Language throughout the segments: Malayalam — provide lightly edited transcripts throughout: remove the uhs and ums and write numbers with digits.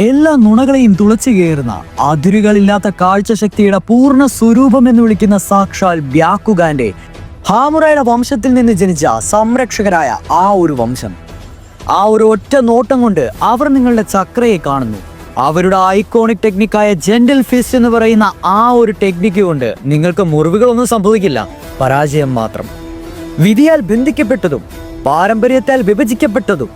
എല്ലാ നുണകളെയും തുളച്ചു കയറുന്ന അതിരുകളില്ലാത്ത കാഴ്ചശക്തിയുടെ പൂർണ്ണ സ്വരൂപം എന്ന് വിളിക്കുന്ന സാക്ഷാൽ ബ്യാക്കുഗാന്റെ ഹാമുറയുടെ വംശത്തിൽ നിന്ന് ജനിച്ച സംരക്ഷകരായ ആ ഒരു വംശം. ആ ഒരു ഒറ്റ നോട്ടം കൊണ്ട് അവർ നിങ്ങളുടെ ചക്രയെ കാണുന്നു. അവരുടെ ഐക്കോണിക് ടെക്നിക്കായ ജെന്റിൽ ഫിസ്റ്റ് എന്ന് പറയുന്ന ആ ഒരു ടെക്നിക്ക് കൊണ്ട് നിങ്ങൾക്ക് മുറിവുകളൊന്നും സംഭവിക്കില്ല, പരാജയം മാത്രം. വിധിയാൽ ബന്ധിക്കപ്പെട്ടതും പാരമ്പര്യത്താൽ വിഭജിക്കപ്പെട്ടതും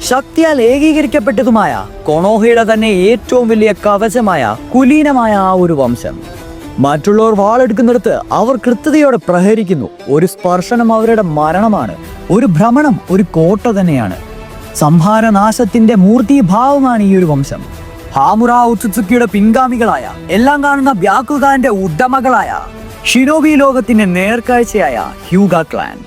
ശക്തിയാൽ ഏകീകരിക്കപ്പെട്ടതുമായ കൊണോഹയുടെ തന്നെ ഏറ്റവും വലിയ കവചമായ കുലീനമായ ആ ഒരു വംശം. മറ്റുള്ളവർ വാളെടുക്കുന്നിടത്ത് അവർ കൃത്യതയോടെ പ്രഹരിക്കുന്നു. ഒരു സ്പർശനം അവരുടെ മരണമാണ്. ഒരു ഭ്രമണം ഒരു കോട്ട തന്നെയാണ്. സംഹാരനാശത്തിന്റെ മൂർത്തിഭാവമാണ് ഈ ഒരു വംശം. ഹാമുറ ഉത്സുക്കിയുടെ പിൻഗാമികളായ എല്ലാം കാണുന്ന ബ്യാക്കുഗാന്റെ ഉടമകളായ ഷിനോബി ലോകത്തിന്റെ നേർക്കാഴ്ചയായ Hyuga clan.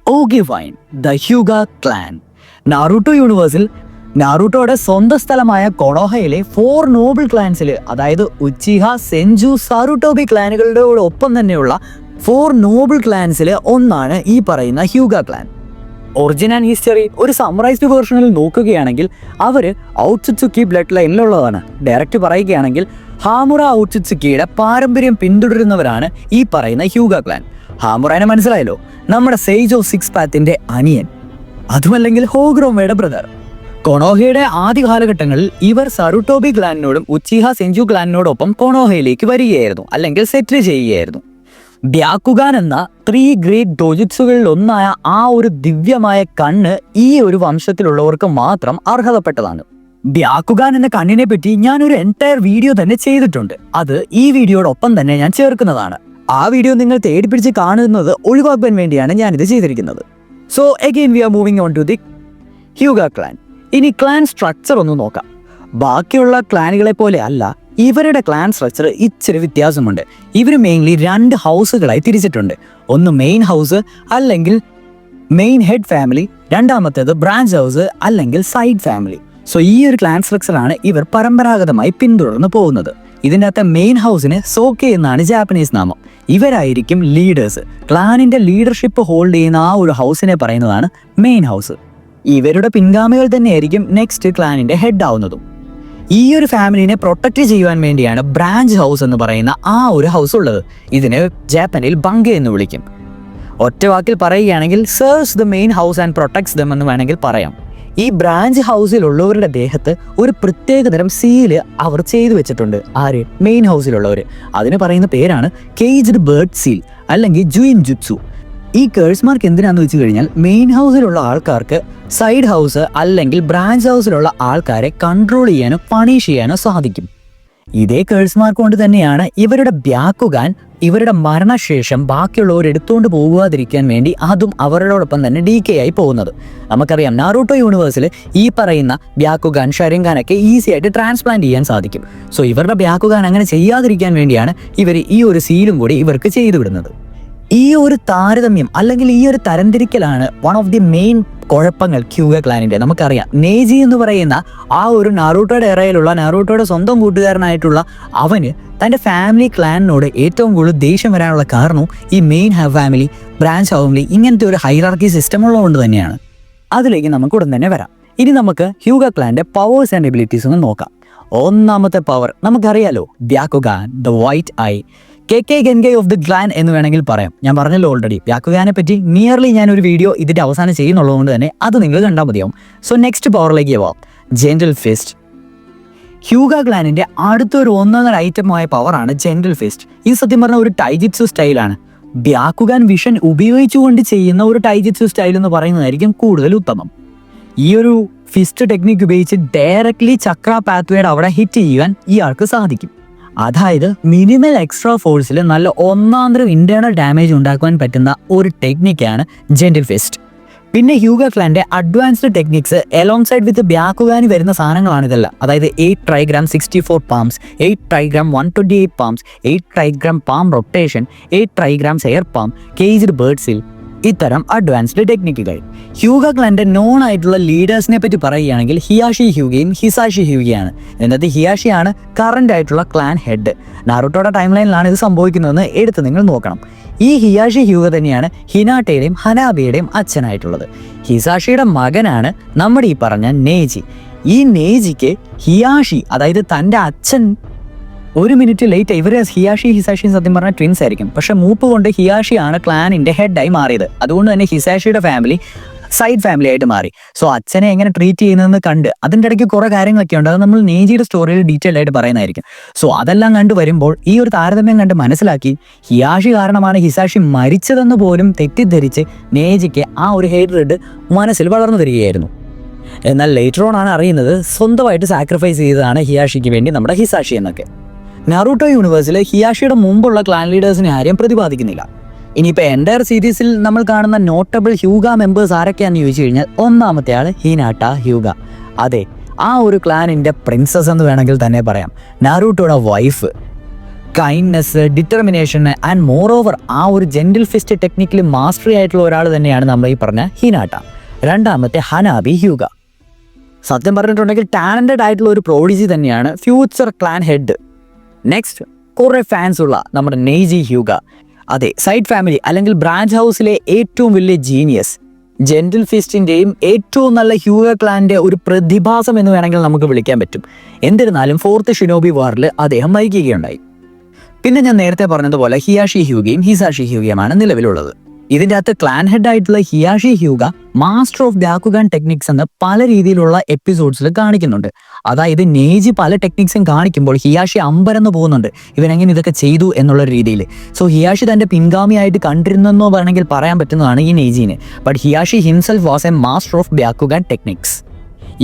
Okay fine, the Hyuga clan. Naruto യൂണിവേഴ്സിൽ നാറൂട്ടോയുടെ സ്വന്തം സ്ഥലമായ കൊണോഹയിലെ 4 നോബിൾ ക്ലാൻസിൽ, അതായത് ഉച്ചിഹ, സെഞ്ചു, സാറുട്ടോബി ക്ലാനുകളുടെ ഒപ്പം തന്നെയുള്ള 4 നോബിൾ ക്ലാൻസിൽ ഒന്നാണ് ഈ പറയുന്ന ഹ്യൂഗ ക്ലാൻ. ഒറിജിൻ ആൻഡ് ഹിസ്റ്ററി ഒരു സമ്മറൈസ്ഡ് വേർഷനിൽ നോക്കുകയാണെങ്കിൽ അവർ ഔട്സുക്കി ബ്ലഡ് ലൈനിലുള്ളതാണ്. ഡയറക്റ്റ് പറയുകയാണെങ്കിൽ ഹാമുറ ഔട്സുക്കിയുടെ പാരമ്പര്യം പിന്തുടരുന്നവരാണ് ഈ പറയുന്ന ഹ്യൂഗ ക്ലാൻ. ഹാമുറനെ മനസ്സിലായല്ലോ, നമ്മുടെ സെയ്ജോ 6 പാത്തിന്റെ അനിയൻ, അതുമല്ലെങ്കിൽ ഹോഗ്രോമയുടെ ബ്രദർ. കൊണോഹയുടെ ആദ്യ കാലഘട്ടങ്ങളിൽ ഇവർ സറുട്ടോബി ക്ലാനിനോടും ഉച്ചിഹ സെഞ്ചു ക്ലാനിനോടൊപ്പം കൊണോഹയിലേക്ക് വരികയായിരുന്നു, അല്ലെങ്കിൽ സെറ്റിൽ ചെയ്യുകയായിരുന്നു. ബ്യാക്കുഗാൻ എന്ന 3 ഗ്രേറ്റ് ഡോജിറ്റ്സുകളിൽ ഒന്നായ ആ ഒരു ദിവ്യമായ കണ്ണ് ഈ ഒരു വംശത്തിലുള്ളവർക്ക് മാത്രം അർഹതപ്പെട്ടതാണ്. ബ്യാക്കുഗാൻ എന്ന കണ്ണിനെ പറ്റി ഞാനൊരു എൻറ്റയർ വീഡിയോ തന്നെ ചെയ്തിട്ടുണ്ട്. അത് ഈ വീഡിയോടൊപ്പം തന്നെ ഞാൻ ചേർക്കുന്നതാണ്. ആ വീഡിയോ നിങ്ങൾ തേടിപ്പിടിച്ച് കാണുന്നത് ഒഴിവാക്കാൻ വേണ്ടിയാണ് ഞാനിത് ചെയ്തിരിക്കുന്നത്. So again we are moving on to the Hyuga clan. ഇനി ക്ലാൻ സ്ട്രക്ചർ ഒന്ന് നോക്കാം. ബാക്കിയുള്ള ക്ലാനുകളെ പോലെ അല്ല, ഇവരുടെ ക്ലാൻ സ്ട്രക്ചർ ഇച്ചിരി വ്യത്യാസമുണ്ട്. ഇവർ മെയിൻലി 2 ഹൗസുകളായി തിരിച്ചിട്ടുണ്ട്. ഒന്ന് മെയിൻ ഹൗസ് അല്ലെങ്കിൽ മെയിൻ ഹെഡ് ഫാമിലി, രണ്ടാമത്തേത് ബ്രാഞ്ച് ഹൗസ് അല്ലെങ്കിൽ സൈഡ് ഫാമിലി. സോ ഈ ഒരു ക്ലാൻ സ്ട്രക്ചറാണ് ഇവർ പരമ്പരാഗതമായി പിന്തുടർന്ന് പോകുന്നത്. ഇതിൻ്റെ അകത്തെ മെയിൻ ഹൗസിന് സോക്കെ എന്നാണ് ജാപ്പനീസ് നാമം. ഇവരായിരിക്കും ലീഡേഴ്സ്. ക്ലാനിന്റെ ലീഡർഷിപ്പ് ഹോൾഡ് ചെയ്യുന്ന ആ ഒരു ഹൗസിനെ പറയുന്നതാണ് മെയിൻ ഹൗസ്. ഇവരുടെ പിൻഗാമികൾ തന്നെയായിരിക്കും നെക്സ്റ്റ് ക്ലാനിന്റെ ഹെഡ് ആവുന്നതും. ഈ ഒരു ഫാമിലിനെ പ്രൊട്ടക്ട് ചെയ്യുവാൻ വേണ്ടിയാണ് ബ്രാഞ്ച് ഹൗസ് എന്ന് പറയുന്ന ആ ഒരു ഹൗസ് ഉള്ളത്. ഇതിനെ ജാപ്പനിൽ ബംഗെ എന്ന് വിളിക്കും. ഒറ്റ വാക്കിൽ പറയുകയാണെങ്കിൽ serves the main house and protects dum എന്ന് വേണമെങ്കിൽ പറയാം. ഈ ബ്രാഞ്ച് ഹൗസിലുള്ളവരുടെ ദേഹത്ത് ഒരു പ്രത്യേകതരം സീല് അവർ ചെയ്തു വെച്ചിട്ടുണ്ട്. ആര്? മെയിൻ ഹൗസിലുള്ളവർ. അതിന് പറയുന്ന പേരാണ് കേജ്ഡ് ബേർഡ് സീൽ അല്ലെങ്കിൽ ജുയിൻ ജുത്സു. ഈ കേഴ്സ് മാർക്ക് എന്തിനാന്ന് വെച്ച് കഴിഞ്ഞാൽ മെയിൻ ഹൗസിലുള്ള ആൾക്കാർക്ക് സൈഡ് ഹൗസ് അല്ലെങ്കിൽ ബ്രാഞ്ച് ഹൗസിലുള്ള ആൾക്കാരെ കൺട്രോൾ ചെയ്യാനോ പണിഷ് ചെയ്യാനോ സാധിക്കും. ഇതേ കേഴ്സ് മാർക്ക് കൊണ്ട് തന്നെയാണ് ഇവരുടെ ബ്യാക്കുഗാൻ ഇവരുടെ മരണശേഷം ബാക്കിയുള്ളവർ എടുത്തുകൊണ്ട് പോകാതിരിക്കാൻ വേണ്ടി അതും അവരോടൊപ്പം തന്നെ ഡീകേ ആയി പോകുന്നത്. നമുക്കറിയാം നാറൂട്ടോ യൂണിവേഴ്സിൽ ഈ പറയുന്ന ബ്യാക്കുഗാൻ, ഷരിൻഗാനൊക്കെ ഈസി ആയിട്ട് ട്രാൻസ്പ്ലാന്റ് ചെയ്യാൻ സാധിക്കും. സോ ഇവരുടെ ബ്യാക്കുഗാൻ അങ്ങനെ ചെയ്യാതിരിക്കാൻ വേണ്ടിയാണ് ഇവർ ഈ ഒരു സീലും കൂടി ഇവർക്ക് ചെയ്തു വിടുന്നത്. ഈ ഒരു താരതമ്യം അല്ലെങ്കിൽ ഈ ഒരു തരംതിരിക്കലാണ് വൺ ഓഫ് ദി മെയിൻ കുഴപ്പങ്ങൾ ഹ്യൂഗ ക്ലാനിന്റെ. നമുക്കറിയാം നേജി എന്ന് പറയുന്ന ആ ഒരു നാറൂട്ടോയുടെ ഇറയിലുള്ള നാറൂട്ടോയുടെ സ്വന്തം കൂട്ടുകാരനായിട്ടുള്ള അവന് തൻ്റെ ഫാമിലി ക്ലാനിനോട് ഏറ്റവും കൂടുതൽ ദേഷ്യം വരാനുള്ള കാരണവും ഈ മെയിൻ ഫാമിലി, ബ്രാഞ്ച് ഫാമിലി ഇങ്ങനത്തെ ഒരു ഹൈറാർക്കി സിസ്റ്റം ഉള്ളതുകൊണ്ട് തന്നെയാണ്. അതിലേക്ക് നമുക്ക് ഉടൻ തന്നെ വരാം. ഇനി നമുക്ക് ഹ്യൂഗ ക്ലാന്റെ പവേഴ്സ് ആൻഡ് എബിലിറ്റീസ് ഒന്ന് നോക്കാം. ഒന്നാമത്തെ പവർ നമുക്കറിയാലോ, ബ്യാക്കുഗാൻ ദ വൈറ്റ് ഐ, കെ ഗെൻഗെ ഓഫ് ദി ക്ലാൻ എന്ന് വേണമെങ്കിൽ പറയാം. ഞാൻ പറഞ്ഞല്ലോ ഓൾറെഡി ബ്യാക്കുഗാനെ പറ്റി നിയർലി ഞാനൊരു വീഡിയോ ഇതിൻ്റെ അവസാനം ചെയ്യുന്നുള്ളതുകൊണ്ട് തന്നെ അത് നിങ്ങൾ കണ്ടാൽ മതിയാവും. സോ നെക്സ്റ്റ് പവറിലേക്ക് പോവാം, ജെന്റിൽ ഫിസ്റ്റ്. ഹ്യൂഗ ക്ലാനിന്റെ അടുത്തൊരു ഒന്നൊന്നര ഐറ്റമായ പവറാണ് ജെന്റിൽ ഫിസ്റ്റ്. ഇത് സത്യം പറഞ്ഞ ഒരു ടൈജിറ്റ്സു സ്റ്റൈലാണ്. ബ്യാക്കുഗാൻ വിഷൻ ഉപയോഗിച്ചുകൊണ്ട് ചെയ്യുന്ന ഒരു ടൈജിറ്റ്സു സ്റ്റൈൽ എന്ന് പറയുന്നതായിരിക്കും കൂടുതൽ ഉത്തമം. ഈ ഒരു ഫിസ്റ്റ് ടെക്നിക്ക് ഉപയോഗിച്ച് ഡയറക്ട്ലി ചക്ര പാത്വേയുടെ അവിടെ ഹിറ്റ് ചെയ്യാൻ ഇയാൾക്ക് സാധിക്കും. അതായത് മിനിമൽ എക്സ്ട്രാ ഫോഴ്സിൽ നല്ല ഒന്നാന്തരം ഇന്റേണൽ ഡാമേജ് ഉണ്ടാക്കുവാൻ പറ്റുന്ന ഒരു ടെക്നിക്കാണ് ജെന്റിൽ ഫിസ്റ്റ്. പിന്നെ ഹ്യൂഗ ക്ലാന്റെ advanced techniques alongside with ബ്യാക്കുഗാനി വരുന്ന സാധനങ്ങളാണ് ഇതെല്ലാം. അതായത് 8 trigram 64 palms, 8 trigram 128 palms, 8 trigram palm rotation, 8 trigrams air palm, caged bird seal, ഇത്തരം അഡ്വാൻസ്ഡ് ടെക്നിക്കുകൾ. ഹ്യൂഗ ക്ലാൻ്റെ നോൺ ആയിട്ടുള്ള ലീഡേഴ്സിനെ പറ്റി പറയുകയാണെങ്കിൽ ഹിയാഷി ഹ്യൂഗയും ഹിസാഷി ഹ്യൂഗയാണ്. എന്നിട്ട് ഹിയാഷിയാണ് കറന്റ് ആയിട്ടുള്ള ക്ലാൻ ഹെഡ്. നാറുട്ടോയുടെ ടൈം ലൈനിലാണ് ഇത് സംഭവിക്കുന്നതെന്ന് എടുത്ത് നിങ്ങൾ നോക്കണം. ഈ ഹിയാഷി ഹ്യൂഗ തന്നെയാണ് ഹിനാട്ടയുടെയും ഹനാബിയുടെയും അച്ഛനായിട്ടുള്ളത്. ഹിസാഷിയുടെ മകനാണ് നമ്മുടെ ഈ പറഞ്ഞ നേജി. ഈ നേജിക്ക് ഹിയാഷി, അതായത് തൻ്റെ അച്ഛൻ 1 മിനിറ്റ് ലേറ്റ്. ഇവര് ഹിയാഷി ഹിസാഷിയും സത്യം പറഞ്ഞ ട്വിൻസ് ആയിരിക്കും. പക്ഷെ മൂപ്പ് കൊണ്ട് ഹിയാഷിയാണ് ക്ലാനിന്റെ ഹെഡായി മാറിയത്. അതുകൊണ്ട് തന്നെ ഹിസാഷിയുടെ ഫാമിലി സൈഡ് ഫാമിലി ആയിട്ട് മാറി. സോ അച്ഛനെ എങ്ങനെ ട്രീറ്റ് ചെയ്യുന്നതെന്ന് കണ്ട് അതിൻ്റെ ഇടയ്ക്ക് കുറേ കാര്യങ്ങളൊക്കെ ഉണ്ട്. അത് നമ്മൾ നേജിയുടെ സ്റ്റോറിയിൽ ഡീറ്റെയിൽ ആയിട്ട് പറയുന്നതായിരിക്കും. സോ അതെല്ലാം കണ്ടു വരുമ്പോൾ ഈ ഒരു താരതമ്യം കണ്ട് മനസ്സിലാക്കി ഹിയാഷി കാരണമാണ് ഹിസാഷി മരിച്ചതെന്ന് പോലും തെറ്റിദ്ധരിച്ച് നേജിക്ക് ആ ഒരു ഹേറ്റ്രെഡ് മനസ്സിൽ വളർന്നു തരികയായിരുന്നു. എന്നാൽ ലേറ്റർ ഓൺ ആണ് അറിയുന്നത് സ്വന്തമായിട്ട് സാക്രിഫൈസ് ചെയ്തതാണ് ഹിയാഷിക്ക് വേണ്ടി നമ്മുടെ ഹിസാഷി എന്നൊക്കെ. നാറൂട്ടോ യൂണിവേഴ്സിൽ ഹിയാഷിയുടെ മുമ്പുള്ള ക്ലാൻ ലീഡേഴ്സിനെ ആരെയും പ്രതിപാദിക്കുന്നില്ല. ഇനിയിപ്പോൾ എൻ്റയർ സീരീസിൽ നമ്മൾ കാണുന്ന നോട്ടബിൾ ഹ്യൂഗ മെമ്പേഴ്സ് ആരൊക്കെയാണെന്ന് ചോദിച്ചു കഴിഞ്ഞാൽ ഒന്നാമത്തെ ആൾ ഹിനാട്ട ഹ്യൂഗ. അതെ, ആ ഒരു ക്ലാനിൻ്റെ പ്രിൻസസ് എന്ന് വേണമെങ്കിൽ തന്നെ പറയാം. നാറൂട്ടോയുടെ wife. Kindness, determination and moreover ആ ഒരു ജെന്റിൽ ഫിസ്റ്റ് ടെക്നിക്കിൽ മാസ്റ്ററി ആയിട്ടുള്ള ഒരാൾ തന്നെയാണ് നമ്മൾ ഈ പറഞ്ഞ ഹിനാട്ട. രണ്ടാമത്തെ ഹനാബി ഹ്യൂഗ. സത്യം പറഞ്ഞിട്ടുണ്ടെങ്കിൽ ടാലൻറ്റഡ് ആയിട്ടുള്ള ഒരു പ്രോഡിജി തന്നെയാണ്, ഫ്യൂച്ചർ ക്ലാൻ ഹെഡ്. നെക്സ്റ്റ്, കുറേ ഫാൻസ് ഉള്ള നമ്മുടെ നെയ്ജി ഹ്യൂഗ. അതെ, സൈഡ് ഫാമിലി അല്ലെങ്കിൽ ബ്രാഞ്ച് ഹൗസിലെ ഏറ്റവും വലിയ ജീനിയസ്. ജെന്റിൽ ഫിസ്റ്റിൻ്റെയും ഏറ്റവും നല്ല ഹ്യൂഗ ക്ലാൻ്റെ ഒരു പ്രതിഭാസം എന്ന് വേണമെങ്കിൽ നമുക്ക് വിളിക്കാൻ പറ്റും. എന്നിരുന്നാലും 4th ഷിനോബി വാറിൽ അദ്ദേഹം മരിക്കുകയുണ്ടായി. പിന്നെ ഞാൻ നേരത്തെ പറഞ്ഞതുപോലെ ഹിയാഷി ഹ്യൂഗയും ഹിസാഷി ഹ്യൂഗയുമാണ് നിലവിലുള്ളത്. ഇതിൻ്റെ അകത്ത് ക്ലാൻ ഹെഡ് ആയിട്ടുള്ള ഹിയാഷി ഹ്യൂഗ മാസ്റ്റർ ഓഫ് ബ്യാക്കുഗാൻ ടെക്നിക്സ് എന്ന് പല രീതിയിലുള്ള എപ്പിസോഡ്സിൽ കാണിക്കുന്നുണ്ട്. അതായത് നേജി പല ടെക്നിക്സും കാണിക്കുമ്പോൾ ഹിയാഷി അമ്പരന്ന് പോകുന്നുണ്ട്, ഇവനെങ്ങനെ ഇതൊക്കെ ചെയ്തു എന്നുള്ള രീതിയിൽ. സോ ഹിയാഷി തൻ്റെ പിൻഗാമിയായിട്ട് കണ്ടിരുന്നെന്നോ വേണമെങ്കിൽ പറയാൻ പറ്റുന്നതാണ് ഈ നേജിനെ. But Hiashi himself was a master of Byakugan techniques.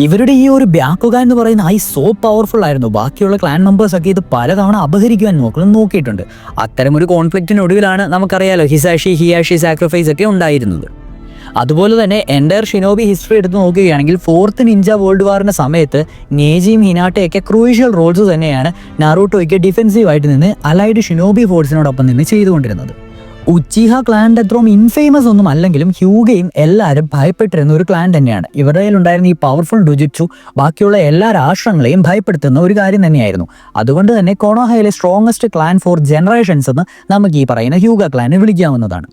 ഇവരുടെ ഈ ഒരു ബ്യാക്കുഗ എന്ന് പറയുന്ന സോ പവർഫുൾ ആയിരുന്നു. ബാക്കിയുള്ള ക്ലാൻ മെമ്പേഴ്സൊക്കെ ഇത് പലതവണ അപഹരിക്കുവാൻ നോക്കിയിട്ടുണ്ട്. അത്തരമൊരു കോൺഫ്ലിക്റ്റിനൊടുവിലാണ് നമുക്കറിയാലോ ഹിയാഷി സാക്രിഫൈസ് ഒക്കെ ഉണ്ടായിരുന്നത്. അതുപോലെ തന്നെ എൻ്റയർ ഷിനോബി ഹിസ്റ്ററി എടുത്ത് നോക്കുകയാണെങ്കിൽ 4th നിഞ്ച വേൾഡ് വാറിൻ്റെ സമയത്ത് നേജിയും ഹിനാട്ടയൊക്കെ ക്രൂഷ്യൽ റോൾസ് തന്നെയാണ് നാറൂട്ടോയ്ക്ക് ഡിഫെൻസീവായിട്ട് നിന്ന് അലൈഡ് ഷിനോബി ഫോഴ്സിനോടൊപ്പം നിന്ന് ചെയ്തുകൊണ്ടിരുന്നത്. ഉച്ചിഹ ക്ലാൻ്റെ അത്രയും ഇൻഫേമസ് ഒന്നും അല്ലെങ്കിലും ഹ്യൂഗയും എല്ലാവരും ഭയപ്പെട്ടിരുന്ന ഒരു ക്ലാൻ തന്നെയാണ്. ഇവരുടെ കയ്യിലുണ്ടായിരുന്ന ഈ പവർഫുൾ ഡുജിറ്റ്സു ബാക്കിയുള്ള എല്ലാ രാഷ്ട്രങ്ങളെയും ഭയപ്പെടുത്തുന്ന ഒരു കാര്യം തന്നെയായിരുന്നു. അതുകൊണ്ട് തന്നെ കൊണോഹയിലെ സ്ട്രോങ്ങസ്റ്റ് ക്ലാൻ ഫോർ ജനറേഷൻസ് എന്ന് നമുക്ക് ഈ പറയുന്ന ഹ്യൂഗ ക്ലാനെ വിളിക്കാവുന്നതാണ്.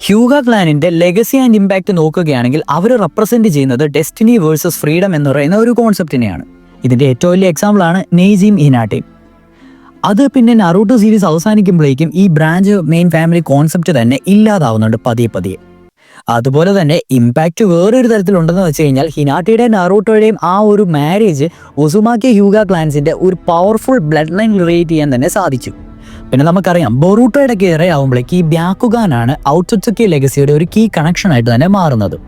ഹ്യൂഗ ക്ലാനിൻ്റെ ലെഗസി ആൻഡ് ഇമ്പാക്റ്റ് നോക്കുകയാണെങ്കിൽ അവർ റെപ്രസെൻറ്റ് ചെയ്യുന്നത് ഡെസ്റ്റിനി വേഴ്സസ് ഫ്രീഡം എന്ന് പറയുന്ന ഒരു കോൺസെപ്റ്റിനെയാണ്. ഇതിൻ്റെ ഏറ്റവും വലിയ എക്സാമ്പിളാണ് നെയ്ജിയും ഹിനാട്ടയും. അത് പിന്നെ നാറൂട്ടോ സീരീസ് അവസാനിക്കുമ്പോഴേക്കും ഈ ബ്രാഞ്ച് മെയിൻ ഫാമിലി കോൺസെപ്റ്റ് തന്നെ ഇല്ലാതാവുന്നുണ്ട് പതിയെ. അതുപോലെ തന്നെ ഇമ്പാക്റ്റ് വേറൊരു തരത്തിലുണ്ടെന്ന് വെച്ച് കഴിഞ്ഞാൽ ഹിനാട്ടയുടെയും നാറൂട്ടോയുടെയും ആ ഒരു മാരേജ് ഉസുമാക്കി ഹ്യൂഗ ക്ലാൻസിൻ്റെ ഒരു പവർഫുൾ ബ്ലഡ് ലൈൻ റിലേറ്റ് ചെയ്യാൻ തന്നെ സാധിച്ചു. പിന്നെ നമുക്കറിയാം ബൊറൂട്ടോയുടെ കെയർ ആവുമ്പോഴേക്ക് ഈ ബ്യാക്കുഗാനാണ് ഔട്ട്സുക്കി ലെഗസിയുടെ ഒരു കീ കണക്ഷൻ ആയിട്ട് തന്നെ മാറുന്നത്.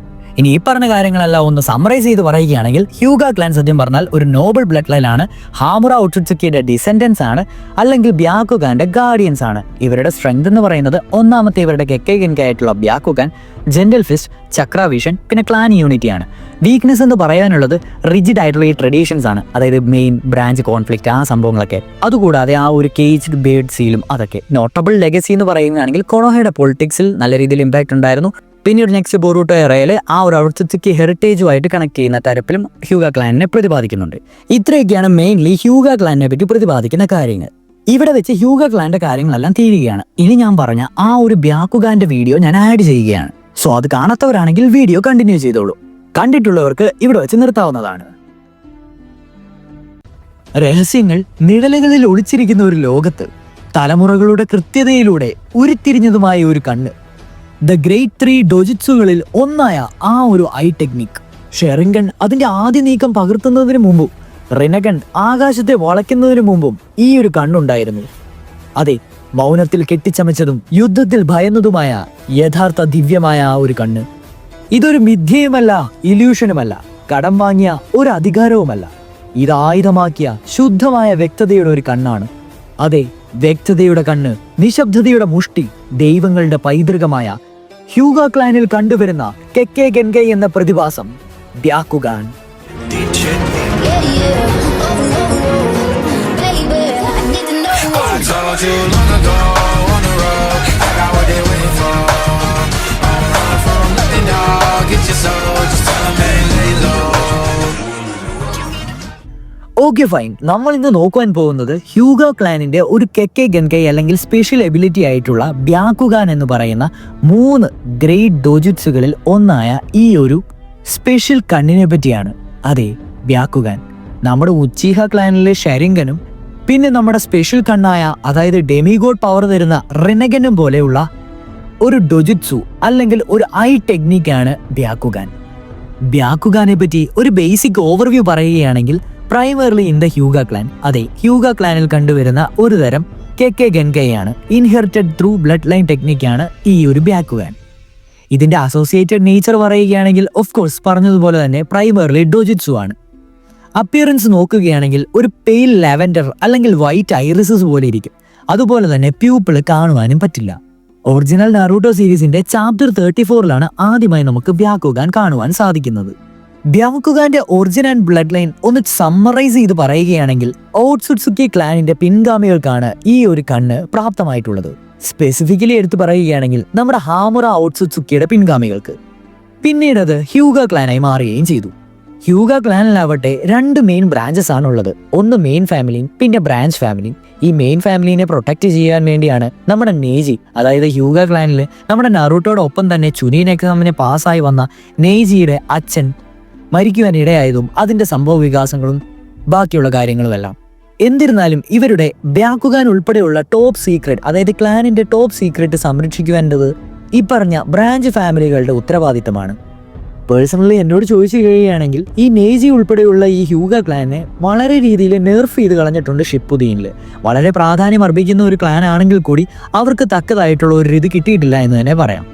ഇനി ഈ പറഞ്ഞ കാര്യങ്ങളെല്ലാം ഒന്ന് സമ്മറൈസ് ചെയ്ത് പറയുകയാണെങ്കിൽ ഹ്യൂഗ ക്ലാൻ സത്യം പറഞ്ഞാൽ ഒരു നോബൽ ബ്ലഡ് ലൈൻ ആണ്. ഹാമുറ ഒട്സുക്കിയുടെ ഡിസെൻഡൻസ് ആണ്, അല്ലെങ്കിൽ ബ്യാക്കുഗാന്റെ ഗാർഡിയൻസ് ആണ്. ഇവരുടെ സ്ട്രെങ്ത് എന്ന് പറയുന്നത് ഒന്നാമത്തെ ഇവരുടെ കെക്കൈഗൻകായിട്ടുള്ള ബ്യാക്കുഗാൻ, ജെന്റൽ ഫിസ്റ്റ്, ചക്രവിഷൻ, പിന്നെ ക്ലാൻ യൂണിറ്റിയാണ്. വീക്ക്നെസ് എന്ന് പറയാനുള്ളത് റിജിഡ് ആയിട്ടുള്ള ഈ ട്രഡീഷൻസ് ആണ്, അതായത് മെയിൻ ബ്രാഞ്ച് കോൺഫ്ലിക്റ്റ് ആ സംഭവങ്ങളൊക്കെ. അതുകൂടാതെ ആ ഒരു കേജ്ഡ് ബേർഡ് സീലും അതൊക്കെ. നോട്ടബിൾ ലെഗസി എന്ന് പറയുകയാണെങ്കിൽ കൊണോഹയുടെ പൊളിറ്റിക്സിൽ നല്ല രീതിയിൽ ഇമ്പാക്റ്റ് ഉണ്ടായിരുന്നു. പിന്നീട് നെക്സ്റ്റ് ബൊറൂട്ടോ എറയിൽ ആ ഒരു ഔട്ട്സുക്കി ഹെറിറ്റേജുമായിട്ട് കണക്ട് ചെയ്യുന്ന തരത്തിലും ഹ്യൂഗ ക്ലാനിനെ പ്രതിപാദിക്കുന്നുണ്ട്. ഇത്രയൊക്കെയാണ് മെയിൻലി ഹ്യൂഗ ക്ലാനിനെ പറ്റി പ്രതിപാദിക്കുന്ന കാര്യങ്ങൾ. ഇവിടെ വെച്ച് ഹ്യൂഗ ക്ലാന്റെ കാര്യങ്ങളെല്ലാം തീരുകയാണ്. ഇനി ഞാൻ പറഞ്ഞ ആ ഒരു ബ്യാക്കുഗാന്റെ വീഡിയോ ഞാൻ ആഡ് ചെയ്യുകയാണ്. സോ അത് കാണാത്തവരാണെങ്കിൽ വീഡിയോ കണ്ടിന്യൂ ചെയ്തോളൂ. കണ്ടിട്ടുള്ളവർക്ക് ഇവിടെ വെച്ച് നിർത്താവുന്നതാണ്. രഹസ്യങ്ങൾ നിഴലുകളിൽ ഒളിച്ചിരിക്കുന്ന ഒരു ലോകത്ത് തലമുറകളുടെ കൃത്യതയിലൂടെ ഉരുത്തിരിഞ്ഞതുമായ ഒരു കണ്ണ്. ദ ഗ്രേറ്റ് 3 ഡോജിറ്റ്സുകളിൽ ഒന്നായ ആ ഒരു ടെക്നിക്. ഷെറിംഗൺ അതിന്റെ ആദ്യ നീക്കം പകർത്തുന്നതിന് മുമ്പും റിനഗൺ ആകാശത്തെ വളയ്ക്കുന്നതിന് മുമ്പും ഈ ഒരു കണ്ണുണ്ടായിരുന്നു. അതെ, മൗനത്തിൽ കെട്ടിച്ചമച്ചതും യുദ്ധത്തിൽ ഭയന്നതുമായ യഥാർത്ഥ ദിവ്യമായ ആ ഒരു കണ്ണ്. ഇതൊരു മിഥ്യയുമല്ല, ഇല്യൂഷനുമല്ല, കടം വാങ്ങിയ ഒരു അധികാരവുമല്ല. ഇത് ആയുധമാക്കിയ ശുദ്ധമായ വ്യക്തതയുടെ ഒരു കണ്ണാണ്. അതെ, വ്യക്തതയുടെ കണ്ണ്, നിശബ്ദതയുടെ മുഷ്ടി, ദൈവങ്ങളുടെ പൈതൃകമായ ഹ്യൂഗ ക്ലാനിൽ കണ്ടുവരുന്ന കെക്കേ ഗെൻഗൈ എന്ന പ്രതിഭാസം ബ്യാക്കുഗാൻ. I told you long ago on the road, I got what they waiting for. money, dog, get your soul, just tell them they lay low. Okay fine, നമ്മൾ ഇന്ന് നോക്കുവാൻ പോകുന്നത് ഹ്യൂഗ ക്ലാനിന്റെ ഒരു കെക്കെ ഗെൻകൈ അല്ലെങ്കിൽ സ്പെഷ്യൽ എബിലിറ്റി ആയിട്ടുള്ള ബ്യാക്കുഗാൻ എന്ന് പറയുന്ന 3 ഗ്രേറ്റ് ഡോജുറ്റ്സുകളിൽ ഒന്നായ ഈ ഒരു സ്പെഷ്യൽ കണ്ണിനെ പറ്റിയാണ്. അതെ, ബ്യാക്കുഗാൻ നമ്മുടെ ഉച്ചീഹ ക്ലാനിലെ ഷെരിംഗനും പിന്നെ നമ്മുടെ സ്പെഷ്യൽ കണ്ണായ അതായത് ഡെമിഗോഡ് പവർ തരുന്ന റിനഗനും പോലെയുള്ള ഒരു ഡൊജുറ്റ്സു അല്ലെങ്കിൽ ഒരു ഐ ടെക്നിക്കാണ് ബ്യാക്കുഗാൻ. ബ്യാക്കുഗാനെ പറ്റി ഒരു ബേസിക് ഓവർവ്യൂ പറയുകയാണെങ്കിൽ primarily in the Hyuga clan, അതെ ഹ്യൂഗ ക്ലാനിൽ കണ്ടുവരുന്ന ഒരു തരം കെക്കെ ഗെൻകൈ ആണ്. ഇൻഹെറിറ്റഡ് ത്രൂ ബ്ലഡ് ലൈൻ ടെക്നിക്കാണ് ഈ ഒരു ബ്യാക്കുഗാൻ. ഇതിന്റെ അസോസിയേറ്റഡ് നേച്ചർ പറയുകയാണെങ്കിൽ ഓഫ് കോഴ്സ് പറഞ്ഞതുപോലെ തന്നെ പ്രൈമർലി ഡോജിറ്റ്സു ആണ്. അപ്പിയറൻസ് നോക്കുകയാണെങ്കിൽ ഒരു പെയിൽ ലാവൻഡർ അല്ലെങ്കിൽ വൈറ്റ് ഐറിസസ് പോലെ ഇരിക്കും. അതുപോലെ തന്നെ പ്യൂപ്പിള് കാണുവാനും പറ്റില്ല. ഒറിജിനൽ നാറൂട്ടോ സീരീസിന്റെ ചാപ്റ്റർ 34 ആദ്യമായി നമുക്ക് ബ്യാക്കുഗാൻ കാണുവാൻ സാധിക്കുന്നത്. ബ്യാക്കുഗാന്റെ ഒറിജിൻ ആൻഡ് ബ്ലഡ് ലൈൻ ഒന്ന് സമ്മറൈസ് ചെയ്ത് പറയുകയാണെങ്കിൽ ഓട്സുട്സുക്കി ക്ലാനിന്റെ പിൻഗാമികൾക്കാണ് ഈ ഒരു കണ്ണ് പ്രാപ്തമായിട്ടുള്ളത്. സ്പെസിഫിക്കലി എടുത്തു പറയുകയാണെങ്കിൽ നമ്മുടെ ഹാമുറ ഓട്സുട്സുക്കിയുടെ പിൻഗാമികൾക്ക്. പിന്നീട് അത് ഹ്യൂഗ ക്ലാനായി മാറുകയും ചെയ്തു. ഹ്യൂഗ ക്ലാനിലാവട്ടെ 2 മെയിൻ ബ്രാഞ്ചസ് ആണുള്ളത്. ഒന്ന് മെയിൻ ഫാമിലിയും പിന്നെ ബ്രാഞ്ച് ഫാമിലിയും. ഈ മെയിൻ ഫാമിലിനെ പ്രൊട്ടക്ട് ചെയ്യാൻ വേണ്ടിയാണ് നമ്മുടെ നേജി, അതായത് ഹ്യൂഗ ക്ലാനിൽ നമ്മുടെ നറൂട്ടോടൊപ്പം തന്നെ ചുനിയൻ എക്സാമിന് പാസ്സായി വന്ന നേജിയുടെ അച്ഛൻ മരിക്കുവാൻ ഇടയായതും അതിന്റെ സംഭവ വികാസങ്ങളും ബാക്കിയുള്ള കാര്യങ്ങളുമെല്ലാം. എന്നിരുന്നാലും ഇവരുടെ ബ്യാക്കുഗാൻ ഉൾപ്പെടെയുള്ള ടോപ്പ് സീക്രട്ട്, അതായത് ക്ലാനിന്റെ ടോപ്പ് സീക്രട്ട് സംരക്ഷിക്കുവാനുള്ളത് ഈ പറഞ്ഞ ബ്രാഞ്ച് ഫാമിലികളുടെ ഉത്തരവാദിത്തമാണ്. പേഴ്സണലി എന്നോട് ചോദിച്ചു കഴിയുകയാണെങ്കിൽ ഈ നേജി ഉൾപ്പെടെയുള്ള ഈ ഹ്യൂഗ ക്ലാനെ വളരെ രീതിയിൽ നെർഫ് ചെയ്ത് കളഞ്ഞിട്ടുണ്ട് ഷിപ്പുദീനിൽ. വളരെ പ്രാധാന്യം അർപ്പിക്കുന്ന ഒരു ക്ലാൻ ആണെങ്കിൽ കൂടി അവർക്ക് തക്കതായിട്ടുള്ള ഒരു ഇത് കിട്ടിയിട്ടില്ല എന്ന് തന്നെ പറയാം.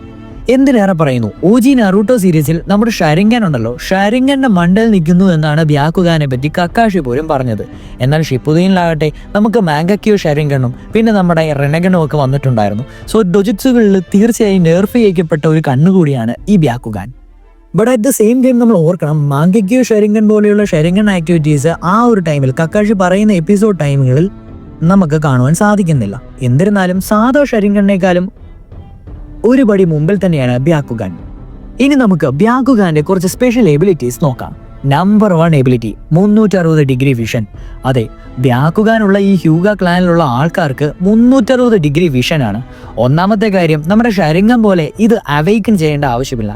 എന്തിനേറെ പറയുന്നു, ഓജി നറൂട്ടോ സീരീസിൽ നമ്മുടെ ഷാരിംഗൻ ഉണ്ടല്ലോ, ഷാരിംഗന്റെ മണ്ടൽ നിൽക്കുന്നു എന്നാണ് ബ്യാക്കുഗാനെ പറ്റി കക്കാഷി പോലും പറഞ്ഞത്. എന്നാൽ ഷിപ്പുദീനിലാകട്ടെ നമുക്ക് മാംഗക്യോ ഷാരിംഗനും പിന്നെ നമ്മുടെ റിനഗനും ഒക്കെ വന്നിട്ടുണ്ടായിരുന്നു. സോ ഡൊജിറ്റ്സുകളിൽ തീർച്ചയായും നെർഫ് ചെയ്യപ്പെട്ട ഒരു കണ്ണുകൂടിയാണ് ഈ Byakugan. But at the same time നമ്മൾ ഓർക്കണം, മാംഗക്യോ ഷെരിംഗൻ പോലെയുള്ള ഷെരിംഗൻ ആക്ടിവിറ്റീസ് ആ ഒരു ടൈമിൽ കക്കാഷി പറയുന്ന എപ്പിസോഡ് ടൈമുകളിൽ നമുക്ക് കാണുവാൻ സാധിക്കുന്നില്ല. എന്നിരുന്നാലും സാധാ ഷെരിംഗനേക്കാളും ഒരു പടി മുമ്പിൽ തന്നെയാണ് ബ്യാക്കുഗാൻ. ഇനി നമുക്ക് ബ്യാക്കുഗാന്റെ കുറച്ച് സ്പെഷ്യൽ എബിലിറ്റീസ് നോക്കാം. Number 1 ability 360 degree vision. അതെ, ബ്യാക്കുഗാനുള്ള ഈ ഹ്യൂഗ ക്ലാനിലുള്ള ആൾക്കാർക്ക് 360 ഡിഗ്രി വിഷൻ ആണ്. ഒന്നാമത്തെ കാര്യം, നമ്മുടെ ഷെരിംഗൻ പോലെ ഇത് അവൈക്കൺ ചെയ്യേണ്ട ആവശ്യമില്ല.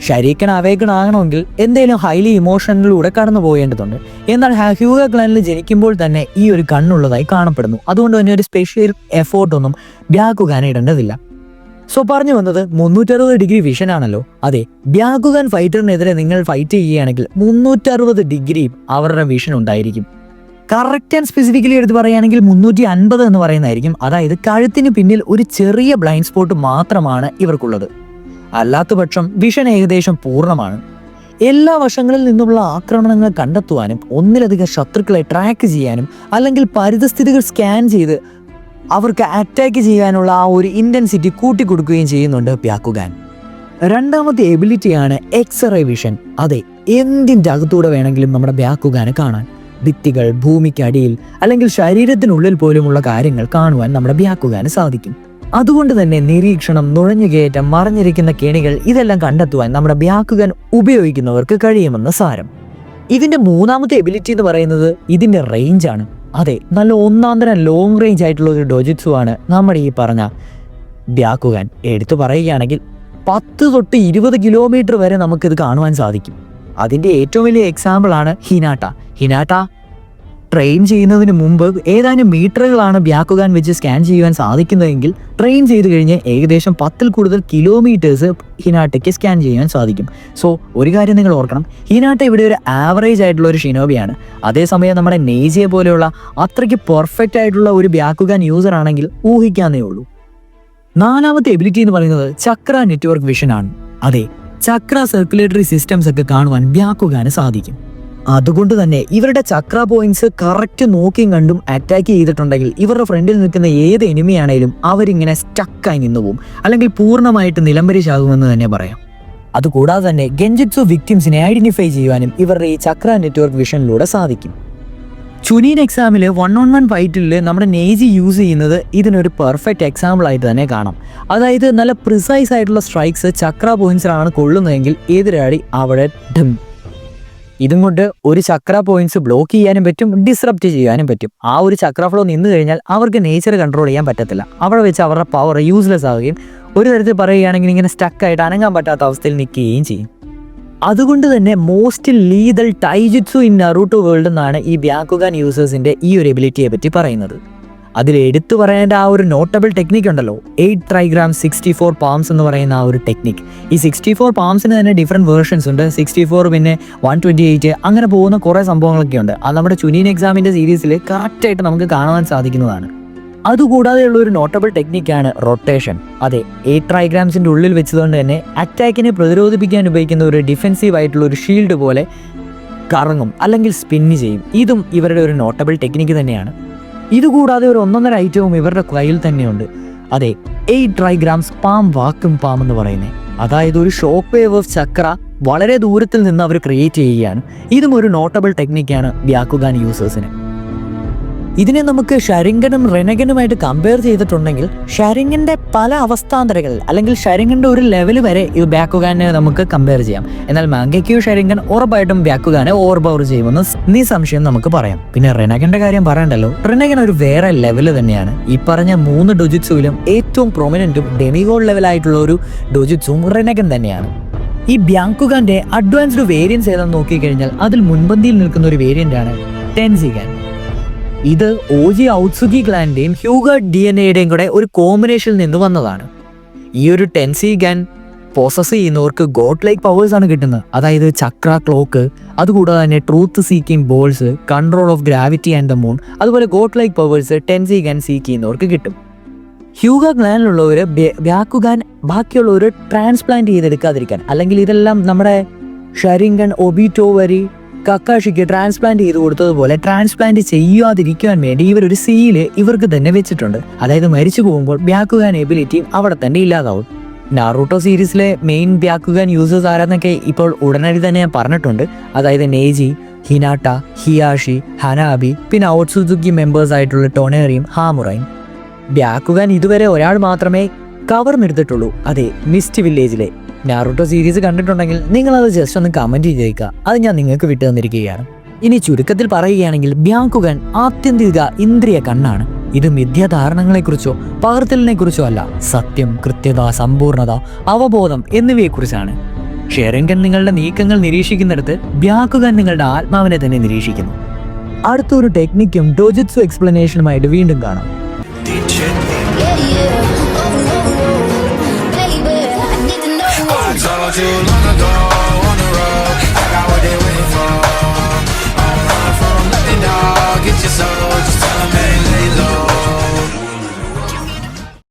ഷരീക്കൻ അവൈക്കൺ ആകണമെങ്കിൽ എന്തെങ്കിലും ഹൈലി ഇമോഷനിലൂടെ കടന്നു പോകേണ്ടതുണ്ട്. എന്നാൽ ഹ്യൂഗ ക്ലാനിൽ ജനിക്കുമ്പോൾ തന്നെ ഈ ഒരു കണ്ണുള്ളതായി കാണപ്പെടുന്നു. അതുകൊണ്ട് തന്നെ ഒരു സ്പെഷ്യൽ എഫോർട്ടൊന്നും ബ്യാക്കുഗാൻ ഇടേണ്ടതില്ല. സോ പറഞ്ഞു വന്നത് 360 ഡിഗ്രി വിഷൻ ആണല്ലോ. അതെ, ബ്യാക്കുഗാൻ ഫൈറ്ററിനെതിരെ നിങ്ങൾ ഫൈറ്റ് ചെയ്യുകയാണെങ്കിൽ 360 ഡിഗ്രിയും അവരുടെ വിഷൻ ഉണ്ടായിരിക്കും. കറക്റ്റ് ആൻഡ് സ്പെസിഫിക്കലി എടുത്ത് പറയുകയാണെങ്കിൽ 350 എന്ന് പറയുന്നതായിരിക്കും. അതായത് കഴുത്തിന് പിന്നിൽ ഒരു ചെറിയ ബ്ലൈൻഡ് സ്പോട്ട് മാത്രമാണ് ഇവർക്കുള്ളത്. അല്ലാത്ത പക്ഷം വിഷൻ ഏകദേശം പൂർണ്ണമാണ്. എല്ലാ വശങ്ങളിൽ നിന്നുള്ള ആക്രമണങ്ങൾ കണ്ടെത്തുവാനും ഒന്നിലധികം ശത്രുക്കളെ ട്രാക്ക് ചെയ്യാനും അല്ലെങ്കിൽ പരിതസ്ഥിതികൾ സ്കാൻ ചെയ്ത് അവർക്ക് അറ്റാക്ക് ചെയ്യാനുള്ള ആ ഒരു ഇന്റൻസിറ്റി കൂട്ടിക്കൊടുക്കുകയും ചെയ്യുന്നുണ്ട് ബ്യാക്കുഗാൻ. രണ്ടാമത്തെ എബിലിറ്റിയാണ് എക്സ്റേ വിഷൻ. അതെ, എന്തിൻ്റെ അകത്തൂടെ വേണമെങ്കിലും നമ്മുടെ ബ്യാക്കുഗാനെ കാണാൻ. ഭിത്തികൾ, ഭൂമിക്കടിയിൽ അല്ലെങ്കിൽ ശരീരത്തിനുള്ളിൽ പോലുമുള്ള കാര്യങ്ങൾ കാണുവാൻ നമ്മുടെ ബ്യാക്കുഗാന് സാധിക്കും. അതുകൊണ്ട് തന്നെ നിരീക്ഷണം, നുഴഞ്ഞുകയറ്റം, മറഞ്ഞിരിക്കുന്ന കെണികൾ ഇതെല്ലാം കണ്ടെത്തുവാൻ നമ്മുടെ ബ്യാക്കുഗാൻ ഉപയോഗിക്കുന്നവർക്ക് കഴിയുമെന്ന് സാരം. ഇതിന്റെ മൂന്നാമത്തെ എബിലിറ്റി എന്ന് പറയുന്നത് ഇതിന്റെ റേഞ്ചാണ്. അതെ, നല്ല ഒന്നാന്തരം ലോങ് റേഞ്ച് ആയിട്ടുള്ള ഒരു ഡോജിറ്റ്സു ആണ് നമ്മുടെ ഈ പറഞ്ഞ ബ്യാക്കുഗാൻ. എടുത്തു പറയുകയാണെങ്കിൽ 10 തൊട്ട് 20 കിലോമീറ്റർ വരെ നമുക്കിത് കാണുവാൻ സാധിക്കും. അതിൻ്റെ ഏറ്റവും വലിയ എക്സാമ്പിളാണ് ഹിനാട്ട ട്രെയിൻ ചെയ്യുന്നതിന് മുമ്പ് ഏതാനും മീറ്ററുകളാണ് ബ്യാക്കുഗാൻ വെച്ച് സ്കാൻ ചെയ്യുവാൻ സാധിക്കുന്നതെങ്കിൽ ട്രെയിൻ ചെയ്ത് കഴിഞ്ഞ് ഏകദേശം 10ൽ കൂടുതൽ കിലോമീറ്റേഴ്സ് ഹിനാട്ടയ്ക്ക് സ്കാൻ ചെയ്യാൻ സാധിക്കും. സോ ഒരു കാര്യം നിങ്ങൾ ഓർക്കണം, ഹിനാട്ട ഇവിടെ ഒരു ആവറേജ് ആയിട്ടുള്ള ഒരു ഷിനോബിയാണ്. അതേസമയം നമ്മുടെ നേജിയെ പോലെയുള്ള അത്രയ്ക്ക് പെർഫെക്റ്റ് ആയിട്ടുള്ള ഒരു ബ്യാക്കുഗാൻ യൂസർ ആണെങ്കിൽ ഊഹിക്കാന്നേ ഉള്ളൂ. നാലാമത്തെ എബിലിറ്റി എന്ന് പറയുന്നത് ചക്ര നെറ്റ്വർക്ക് വിഷൻ ആണ്. അതെ, ചക്ര സർക്കുലേറ്ററി സിസ്റ്റംസ് ഒക്കെ കാണുവാൻ ബ്യാക്കുഗാന് സാധിക്കും. അതുകൊണ്ട് തന്നെ ഇവരുടെ ചക്ര പോയിന്റ്സ് കറക്റ്റ് നോക്കിയും കണ്ടും അറ്റാക്ക് ചെയ്തിട്ടുണ്ടെങ്കിൽ ഇവരുടെ ഫ്രണ്ടിൽ നിൽക്കുന്ന ഏത് എനിമിയാണേലും അവരിങ്ങനെ സ്റ്റക്കായി നിന്നുപോകും, അല്ലെങ്കിൽ പൂർണ്ണമായിട്ട് നിലംപരിശാകുമെന്ന് തന്നെ പറയാം. അതുകൂടാതെ തന്നെ ഗെൻജിറ്റ്സു വിക്ടിംസിനെ ഐഡന്റിഫൈ ചെയ്യുവാനും ഇവരുടെ ഈ ചക്ര നെറ്റ്വർക്ക് വിഷനിലൂടെ സാധിക്കും. ചുനീൻ എക്സാമിൽ 1-on-1 ഫൈറ്റിൽ നമ്മുടെ നേജി യൂസ് ചെയ്യുന്നത് ഇതിനൊരു പെർഫെക്റ്റ് എക്സാമ്പിൾ ആയിട്ട് തന്നെ കാണാം. അതായത് നല്ല പ്രിസൈസ് ആയിട്ടുള്ള സ്ട്രൈക്സ് ചക്ര പോയിന്റ്സിലാണ് കൊള്ളുന്നതെങ്കിൽ എതിരാളി അവിടെ ഡം. ഇതും കൊണ്ട് ഒരു ചക്ര പോയിന്റ്സ് ബ്ലോക്ക് ചെയ്യാനും പറ്റും, ഡിസ്റപ്റ്റ് ചെയ്യാനും പറ്റും. ആ ഒരു ചക്ര ഫ്ലോ നിന്ന് കഴിഞ്ഞാൽ അവർക്ക് നേച്ചർ കൺട്രോൾ ചെയ്യാൻ പറ്റത്തില്ല. അവിടെ വെച്ച് അവരുടെ പവർ യൂസ്ലെസ് ആവുകയും ഒരു തരത്തിൽ പറയുകയാണെങ്കിൽ ഇങ്ങനെ സ്റ്റക്കായിട്ട് അനങ്ങാൻ പറ്റാത്ത അവസ്ഥയിൽ നിൽക്കുകയും ചെയ്യും. അതുകൊണ്ട് തന്നെ most lethal taijutsu in Naruto world എന്നാണ് ഈ ബ്യാക്കുഗാൻ യൂസേഴ്സിൻ്റെ ഈ ഒരു എബിലിറ്റിയെ പറ്റി പറയുന്നത്. അതിൽ എടുത്തു പറയേണ്ട ആ ഒരു നോട്ടബിൾ ടെക്നിക്ക് ഉണ്ടല്ലോ, 8 ട്രൈഗ്രാം 64 പാംസ് എന്ന് പറയുന്ന ആ ഒരു ടെക്നിക്ക്. ഈ 64 പാംസിന് തന്നെ ഡിഫറെൻറ്റ് വേർഷൻസ് ഉണ്ട്. 64 പിന്നെ 128 അങ്ങനെ പോകുന്ന കുറേ സംഭവങ്ങളൊക്കെ ഉണ്ട്. അത് നമ്മുടെ ചുനീൻ എക്സാമിൻ്റെ സീരീസിൽ കറക്റ്റായിട്ട് നമുക്ക് കാണാൻ സാധിക്കുന്നതാണ്. അതുകൂടാതെയുള്ള ഒരു നോട്ടബിൾ ടെക്നിക്കാണ് റൊട്ടേഷൻ. അതെ, 8 ട്രൈഗ്രാംസിൻ്റെ ഉള്ളിൽ വെച്ചതുകൊണ്ട് തന്നെ അറ്റാക്കിനെ പ്രതിരോധിപ്പിക്കാൻ ഉപയോഗിക്കുന്ന ഒരു ഡിഫെൻസീവ് ആയിട്ടുള്ള ഒരു ഷീൽഡ് പോലെ കറങ്ങും അല്ലെങ്കിൽ സ്പിന്ന് ചെയ്യും. ഇതും ഇവരുടെ ഒരു നോട്ടബിൾ ടെക്നിക്ക് തന്നെയാണ്. ഇതുകൂടാതെ ഒരു 1.5 ഐറ്റവും ഇവരുടെ കയ്യിൽ തന്നെയുണ്ട്. അതെ, 8 ട്രൈഗ്രാംസ് പാം വാക്യൂം പാം എന്ന് പറയുന്നത്. അതായത് ഒരു ഷോക്ക് വേവ് ഓഫ് ചക്ര വളരെ ദൂരത്തിൽ നിന്ന് അവർ ക്രിയേറ്റ് ചെയ്യുകയാണ്. ഇതും ഒരു നോട്ടബിൾ ടെക്നിക്കാണ് ബ്യാക്കുഗാൻ യൂസേഴ്സിന്. ഇതിനെ നമുക്ക് ഷരിങ്കനും റെനഗനുമായിട്ട് കമ്പയർ ചെയ്തിട്ടുണ്ടെങ്കിൽ ഷരിങ്കൻ്റെ പല അവസ്ഥാന്തരങ്ങൾ അല്ലെങ്കിൽ ഷരിങ്കൻ്റെ ഒരു ലെവൽ വരെ ഈ ബ്യാക്കുഗാനെ നമുക്ക് കമ്പയർ ചെയ്യാം. എന്നാൽ മാങ്കേക്യു ഷരിങ്കൻ ഉറപ്പായിട്ടും ബ്യാക്കുഗാനെ ഓവർ പവർ ചെയ്യുമെന്ന് നിസ്സംശയം നമുക്ക് പറയാം. പിന്നെ റെനഗൻ്റെ കാര്യം പറയണ്ടല്ലോ, റെനഗൻ ഒരു വേറെ ലെവൽ തന്നെയാണ്. ഈ പറഞ്ഞ 3 ഡൊജിറ്റ്സുവിലും ഏറ്റവും പ്രൊമിനൻറ്റും ഡെമിഗോഡ് ലെവലായിട്ടുള്ള ഒരു ഡൊജിറ്റ്സും റെനഗൻ തന്നെയാണ്. ഈ ബ്യാക്കുഗാൻ്റെ അഡ്വാൻസ്ഡ് വേരിയൻസ് ഏതെന്ന് നോക്കിക്കഴിഞ്ഞാൽ അതിൽ മുൻപന്തിയിൽ നിൽക്കുന്ന ഒരു വേരിയൻ്റാണ് ടെൻസിഗാൻ. ഇത് ഓജി ഔത്സുഗി ക്ലാൻ്റെയും ഹ്യൂഗർ DNA-യുടെയും കൂടെ ഒരു കോമ്പിനേഷനിൽ നിന്ന് വന്നതാണ്. ഈ ഒരു ടെൻസിഗാൻ പോസസ് ചെയ്യുന്നവർക്ക് ഗോഡ് ലൈക്ക് പവേഴ്സ് ആണ് കിട്ടുന്നത്. അതായത് ചക്ര ക്ലോക്ക്, അതുകൂടാതെ തന്നെ truth seeking balls, control of gravity and the moon, അതുപോലെ ഗോഡ് ലൈക്ക് പവേഴ്സ് ടെൻസിഗാൻ സീക്ക് ചെയ്യുന്നവർക്ക് കിട്ടും. ഹ്യൂഗർ ക്ലാനിലുള്ളവർ ബ്യാക്കുഗാൻ ബാക്കിയുള്ളവർ ട്രാൻസ്പ്ലാന്റ് ചെയ്തെടുക്കാതിരിക്കാൻ, അല്ലെങ്കിൽ ഇതെല്ലാം നമ്മുടെ ഷരിങ്കൻ ഒബിറ്റോ വരി കക്കാഷിക്ക് ട്രാൻസ്പ്ലാന്റ് ചെയ്ത് കൊടുത്തതുപോലെ ട്രാൻസ്പ്ലാന്റ് ചെയ്യാതിരിക്കാൻ വേണ്ടി ഇവരൊരു സീല് ഇവർക്ക് തന്നെ വെച്ചിട്ടുണ്ട്. അതായത് മരിച്ചു പോകുമ്പോൾ ബ്യാക്കുഗാൻ എബിലിറ്റിയും അവിടെ തന്നെ ഇല്ലാതാവും. നാറൂട്ടോ സീരീസിലെ മെയിൻ ബ്യാക്കുഗാൻ യൂസേഴ്സ് ആരാന്നൊക്കെ ഇപ്പോൾ ഉടനടി തന്നെ ഞാൻ പറഞ്ഞിട്ടുണ്ട്. അതായത് നേജി, ഹിനാട്ട, ഹിയാഷി, ഹനാബി, പിന്നെ ഔട്സുസുക്കി മെമ്പേഴ്സ് ആയിട്ടുള്ള ടൊണേറിയും ഹാമുറയും. ബ്യാക്കുഗാൻ ഇതുവരെ ഒരാൾ മാത്രമേ കവർന്നെടുത്തിട്ടുള്ളൂ. അതെ, മിസ്റ്റ് വില്ലേജിലെ. നാറൂട്ടോ സീരീസ് കണ്ടിട്ടുണ്ടെങ്കിൽ നിങ്ങളത് ജസ്റ്റ് ഒന്ന് കമൻറ്റ് ചെയ്തേക്കുക. അത് ഞാൻ നിങ്ങൾക്ക് വിട്ടു തന്നിരിക്കുകയാണ്. ഇനി ചുരുക്കത്തിൽ പറയുകയാണെങ്കിൽ ബ്യാക്കുഗാൻ ആത്യന്തിക ഇന്ദ്രിയ കണ്ണാണ്. ഇത് മിഥ്യാധാരണകളെക്കുറിച്ചോ പകർത്തലിനെക്കുറിച്ചോ അല്ല, സത്യം, കൃത്യത, സമ്പൂർണത, അവബോധം എന്നിവയെക്കുറിച്ചാണ്. ഷെറിങ്കൻ നിങ്ങളുടെ നീക്കങ്ങൾ നിരീക്ഷിക്കുന്നിടത്ത് ബ്യാക്കുഗാൻ നിങ്ങളുടെ ആത്മാവിനെ തന്നെ നിരീക്ഷിക്കുന്നു. അടുത്തൊരു ടെക്നിക്കും ഡോജിറ്റ്സു എക്സ്പ്ലനേഷനുമായിട്ട് വീണ്ടും കാണാം. I told you long ago on the road, I got what they waiting for. I'm running from nothing, dog. Get your soul.